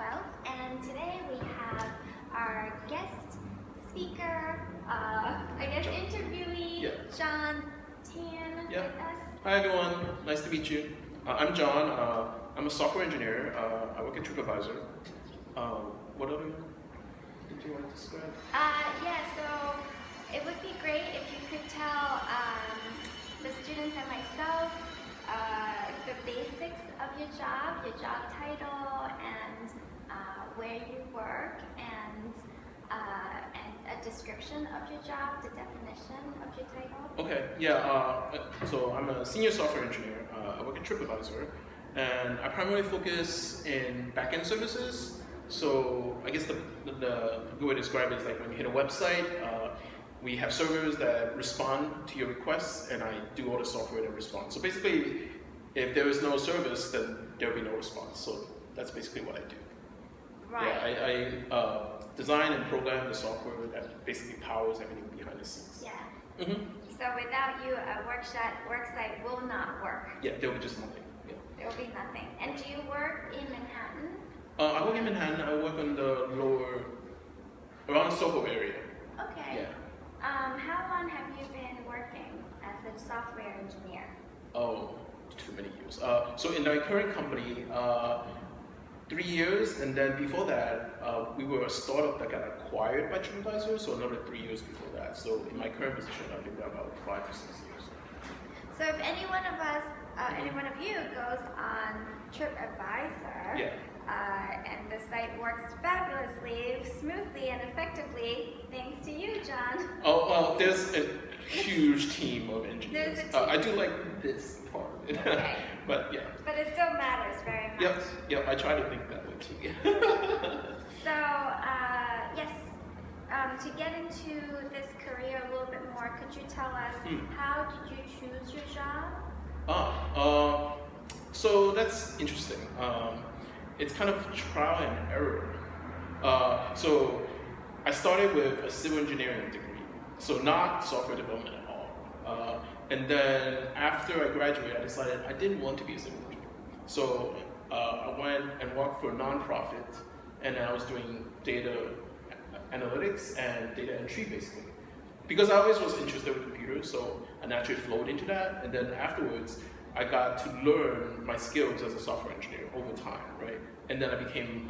12th, and today we have our guest speaker, interviewee, John Tan with us. Hi everyone, nice to meet you. I'm John. I'm a software engineer. I work at TripAdvisor. What other did you want to describe? So it would be great if you could tell the students and myself the basics of your job title, and where you work, and a description of your job, the definition of your title. Okay, so I'm a senior software engineer. I work at TripAdvisor, and I primarily focus in backend services. So I guess the good way to describe it is like when you hit a website, we have servers that respond to your requests, and I do all the software that responds. So basically, if there is no service, then there will be no response. So that's basically what I do. Right. Yeah, I design and program the software that basically powers everything behind the scenes. Yeah. So without you, a worksite will not work. Yeah, there will be just nothing. Yeah. There will be nothing. And do you work in Manhattan? I work in Manhattan. I work on the around the Soho area. Okay. Yeah. How long have you been working as a software engineer? Oh, too many years. So in my current company, 3 years, and then before that, we were a startup that got acquired by TripAdvisor, so another 3 years before that. So in my current position, I've been there about 5 to 6 years. So if any one of you goes on TripAdvisor, and the site works fabulously, smoothly, and effectively, thanks to you, John. Oh, well, there's a huge team of engineers. There's a team. I do like this part of it. Okay. But yeah. But it still matters very much. Yep, I try to think that way too. So, yes, to get into this career a little bit more, could you tell us how did you choose your job? So that's interesting. It's kind of trial and error. So I started with a civil engineering degree, so not software development at all. And then after I graduated, I decided I didn't want to be a civil engineer. So I went and worked for a nonprofit, and I was doing data analytics and data entry basically. Because I always was interested with computers, so I naturally flowed into that. And then afterwards, I got to learn my skills as a software engineer over time, right? And then I became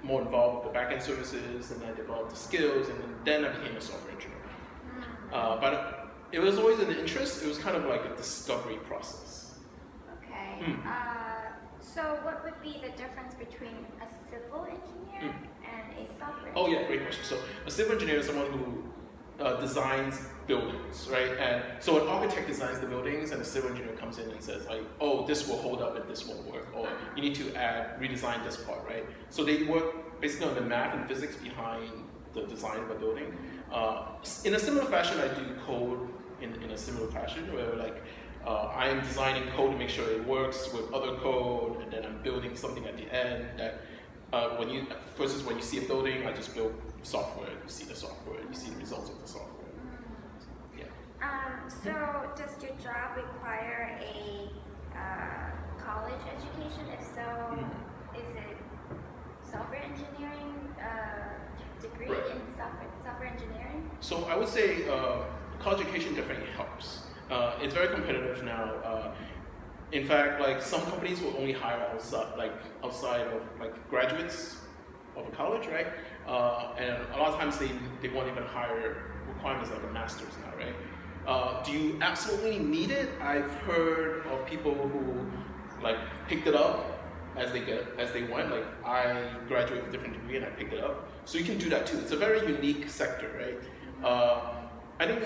more involved with the backend services, and I developed the skills, and then I became a software engineer. But it was always an interest. It was kind of like a discovery process. Okay. So what would be the difference between a civil engineer and a software engineer? Oh yeah, great question. So a civil engineer is someone who designs buildings, right? And so an architect designs the buildings, and a civil engineer comes in and says, like, oh, this will hold up and this won't work, or you need to redesign this part, right? So they work basically on the math and physics behind the design of a building. In a similar fashion, I do code in a similar fashion, where like I am designing code to make sure it works with other code, and then I'm building something at the end that when you see a building, I just build software, you see the software, you see the results of the software. So does your job require a college education? If so, is it software engineering degree in software engineering? So I would say college education definitely helps. It's very competitive now. In fact, like some companies will only hire outside of like graduates of a college, right? And a lot of times they won't even hire requirements like a master's now, right? Do you absolutely need it? I've heard of people who like picked it up as they went. Like I graduated with a different degree and I picked it up. So you can do that too. It's a very unique sector, right? I think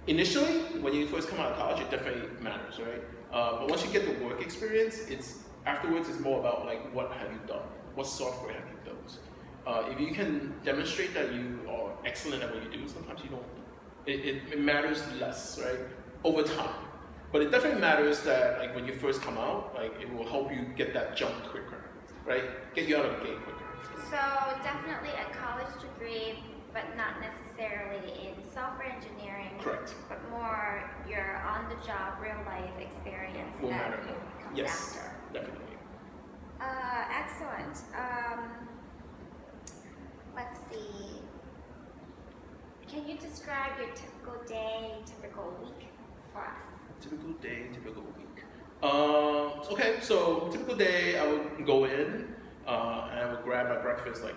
initially when you first come out of college, it definitely matters, right? But once you get the work experience, afterwards it's more about like what have you done? What software have you built? If you can demonstrate that you are excellent at what you do, sometimes you don't. It matters less, right? Over time. But it definitely matters that like when you first come out, like it will help you get that jump quicker, right? Get you out of the gate quicker. So definitely a college degree, but not necessarily in software engineering. Correct. But more your on-the-job, real-life experience Will that matter more. comes Yes, after. definitely. Excellent. Let's see. Can you describe your typical day, typical week for us? Typical day, typical week. Okay, so typical day, I would go in and I would grab my breakfast, like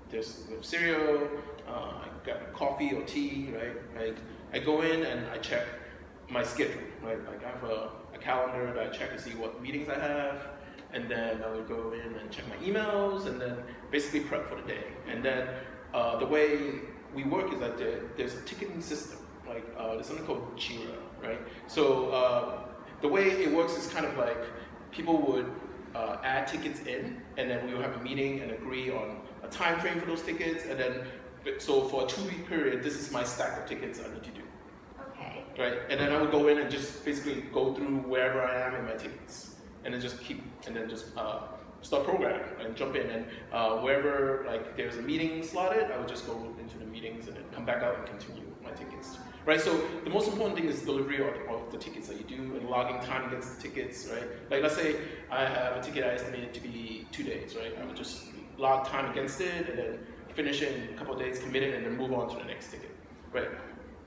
there's cereal, I grab my coffee or tea, right? Like I go in and I check my schedule, right? Like I have a calendar that I check to see what meetings I have, and then I would go in and check my emails, and then basically prep for the day. And then the way we work is that there's a ticketing system, like there's something called Jira, right? So the way it works is kind of like people would add tickets in, and then we would have a meeting and agree on a time frame for those tickets, and then so for a 2-week period, this is my stack of tickets I need to do. Okay. Right, and then I would go in and just basically go through wherever I am in my tickets, and then just start programming and jump in, and wherever like there's a meeting slotted, I would just go into the meetings and then come back out and continue my tickets. Right, so the most important thing is delivery of the tickets that you do and logging time against the tickets, right? Like let's say I have a ticket I estimated to be 2 days, right? I would just log time against it and then finish it in a couple of days, commit it, and then move on to the next ticket, right?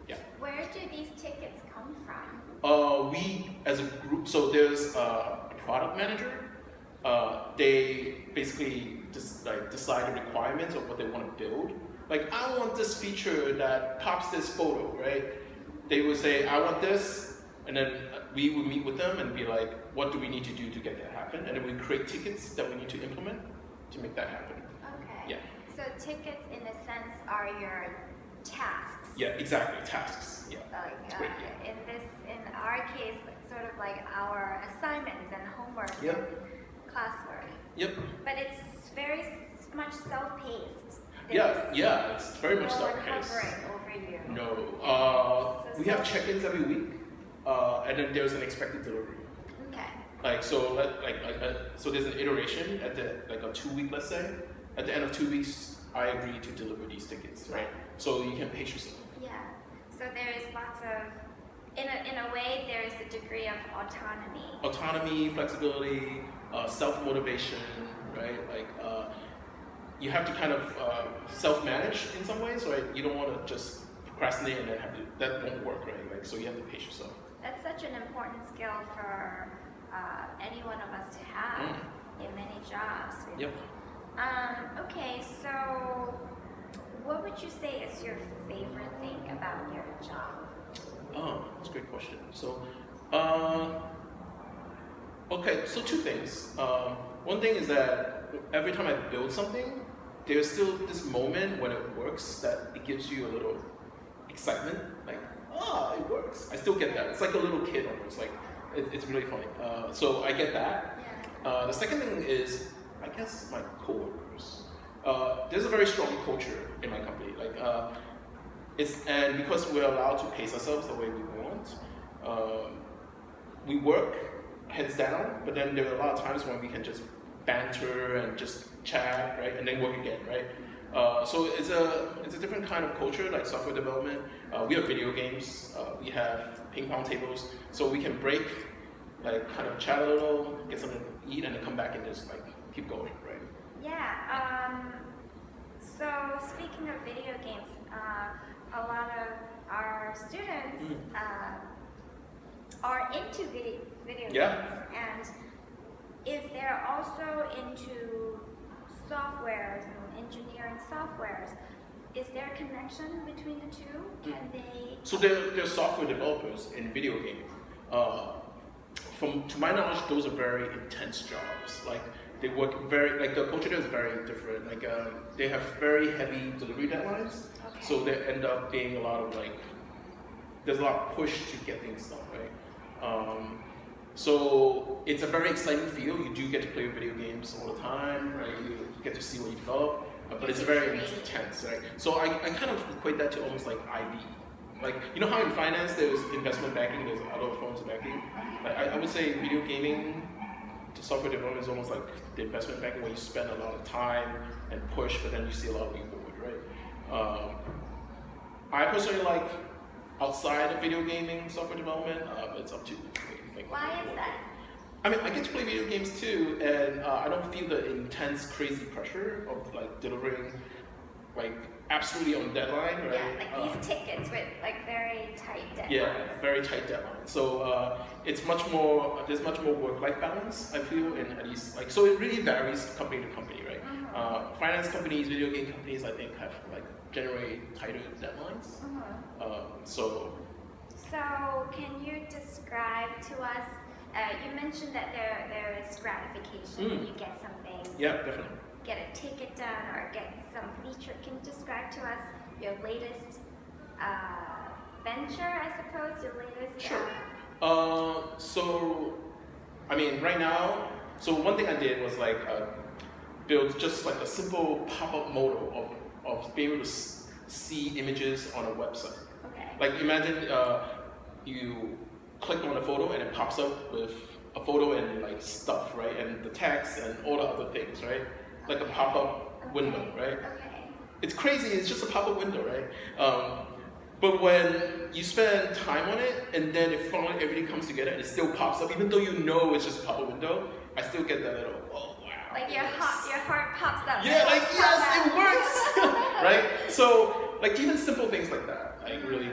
Yeah. Where do these tickets come from? We as a group, so there's a product manager. They basically just like decide the requirements of what they want to build. Like I want this feature that pops this photo, right? They would say, I want this, and then we would meet with them and be like, what do we need to do to get that happen? And then we create tickets that we need to implement to make that happen. Okay. Yeah. So tickets, in a sense, are your tasks. Yeah, exactly. Tasks. Yeah. Like That's great, yeah. in our case, sort of like our assignments and homework Yep. and classwork. Yep. But it's very much self-paced. Yeah, it's very much no one self-paced. hovering over you. No, So we have check-ins every week, and then there's an expected delivery. Okay. Like so, so there's an iteration at the like a 2-week, let's say. At the end of 2 weeks, I agree to deliver these tickets, right? So you can pace yourself. Yeah. So there is lots of, in a way, there is a degree of autonomy. Autonomy, flexibility, self-motivation, right? Like you have to kind of self-manage in some ways, right? You don't want to just procrastinate and then have to, that won't work, right? Like so you have to pace yourself. That's such an important skill for any one of us to have in many jobs. Really. Yep. Okay, so what would you say is your favorite thing about your job? Oh, that's a great question. So, okay, so 2 things. One thing is that every time I build something, there's still this moment when it works that it gives you a little excitement, like, it works. I still get that. It's like a little kid almost, like, it's really funny. So I get that. Yeah. The second thing is, I guess, my coworkers. There's a very strong culture in my company. Like, and because we're allowed to pace ourselves the way we want, we work heads down, but then there are a lot of times when we can just banter and just chat, right, and then work again, right? So it's a different kind of culture, like software development. We have video games, we have ping pong tables, so we can break, like kind of chat a little, get something to eat, and then come back and just like keep going, right? Yeah. So speaking of video games, a lot of our students are into video Yeah. games, and if they're also into softwares and engineering softwares, is there a connection between the two? Can they? So they're software developers in video gaming. To my knowledge, those are very intense jobs. Like they work very, like the culture there is very different. Like they have very heavy delivery deadlines. Okay. So there end up being a lot of like, there's a lot of push to get things done, right? So it's a very exciting field. You do get to play video games all the time, right? You get to see what you develop, but it's very intense, right? So I kind of equate that to almost like IB. Like, you know how in finance there's investment banking, there's other forms of banking? Like, I would say video gaming to software development is almost like the investment banking where you spend a lot of time and push, but then you see a lot of reward, right? I personally like outside of video gaming software development, it's up to you. Why is that? I mean, I get to play video games too, and I don't feel the intense, crazy pressure of like delivering, like absolutely on deadline, right? Yeah, like these tickets with like very tight deadlines. Yeah, very tight deadline. So it's much more. There's much more work-life balance. I feel, in at least like so. It really varies company to company, right? Finance companies, video game companies, I think have like generate tighter deadlines. So So, can you describe to us? You mentioned that there is gratification when you get something, yeah, definitely. get a ticket done, or get some feature. Can you describe to us your latest venture? I suppose your latest. Sure. So, I mean, right now, so one thing I did was like build just like a simple pop-up modal of being able to see images on a website. Okay. Like imagine you click on a photo and it pops up with a photo and like stuff, right? And the text and all the other things, right? Like a pop-up window, right? Okay. It's crazy, it's just a pop-up window, right? But when you spend time on it and then it finally everything comes together and it still pops up, even though you know it's just a pop-up window, I still get that little, oh wow. Like your heart pops up. Yeah, like yes, it works, right? So like even simple things like that, like really.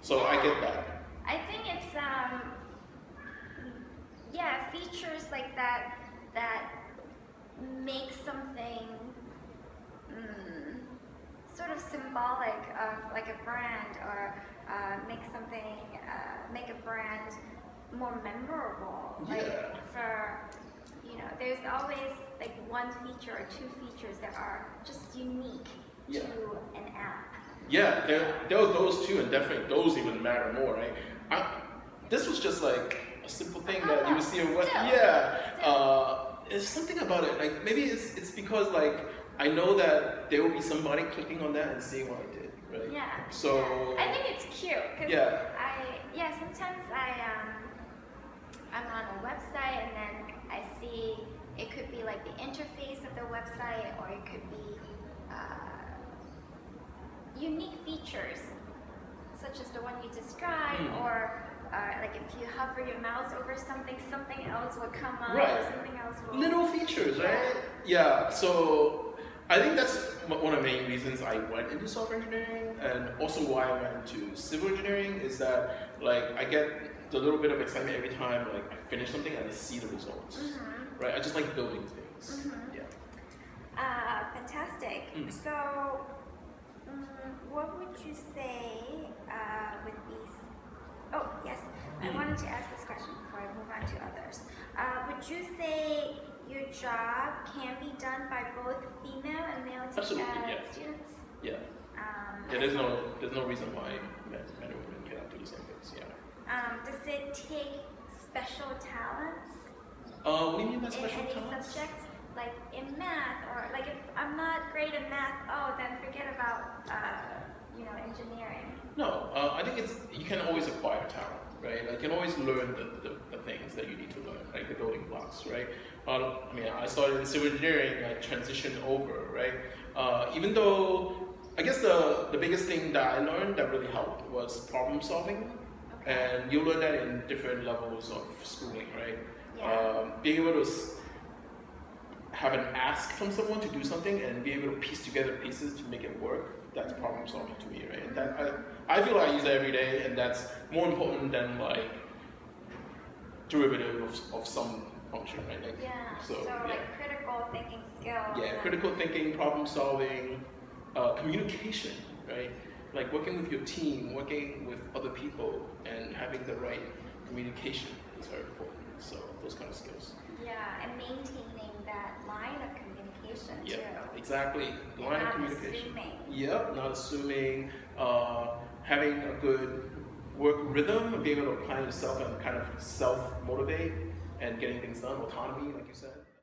So I get that. I think it's features like that that make something sort of symbolic of like a brand, or make a brand more memorable. Like Yeah. for there's always like one feature or two features that are just unique Yeah. to an app. Yeah, there are those too, and definitely those even matter more, right? This was just like a simple thing that you would see on web. Still. Yeah, it's something about it. Like maybe it's because like I know that there will be somebody clicking on that and seeing what I did, right? Yeah. So yeah. I think it's cute because yeah. sometimes I'm on a website and then I see it could be like the interface of the website, or it could be unique features such as the one you described, or like if you hover your mouse over something else will come up, Right. or something else will. Little features, right? Yeah. So I think that's one of the main reasons I went into software engineering, and also why I went into civil engineering is that like I get the little bit of excitement every time like I finish something and I see the results, right? I just like building things. Yeah. Fantastic. So, what would you say with these? Oh, yes. I wanted to ask this question before I move on to others. Would you say your job can be done by both female and male Absolutely, yeah. students? Yeah. Yeah. There's no reason why men and women cannot do the same things. Yeah. Does it take special talents What do you mean by special in any talents? subjects? Like in math, or like if I'm not great at math, then forget about engineering. No, I think you can always acquire talent, right? Like you can always learn the things that you need to learn, like the building blocks, right? I mean, I started in civil engineering, I transitioned over, right? Even though I guess the biggest thing that I learned that really helped was problem solving, and you learn that in different levels of schooling, right? Yeah. Being able to have an ask from someone to do something and be able to piece together pieces to make it work, that's problem solving to me, right? And that I feel like I use that every day, and that's more important than like derivative of some function, right? Like, So like critical thinking skills. Yeah, critical thinking, problem solving, communication, right? Like working with your team, working with other people, and having the right communication is very important. So those kind of skills. Yeah, and maintaining that line of communication Yeah, too. exactly. And Line of not communication. assuming. Yep, not assuming. Having a good work rhythm, being able to plan yourself and kind of self-motivate and getting things done, autonomy, like you said.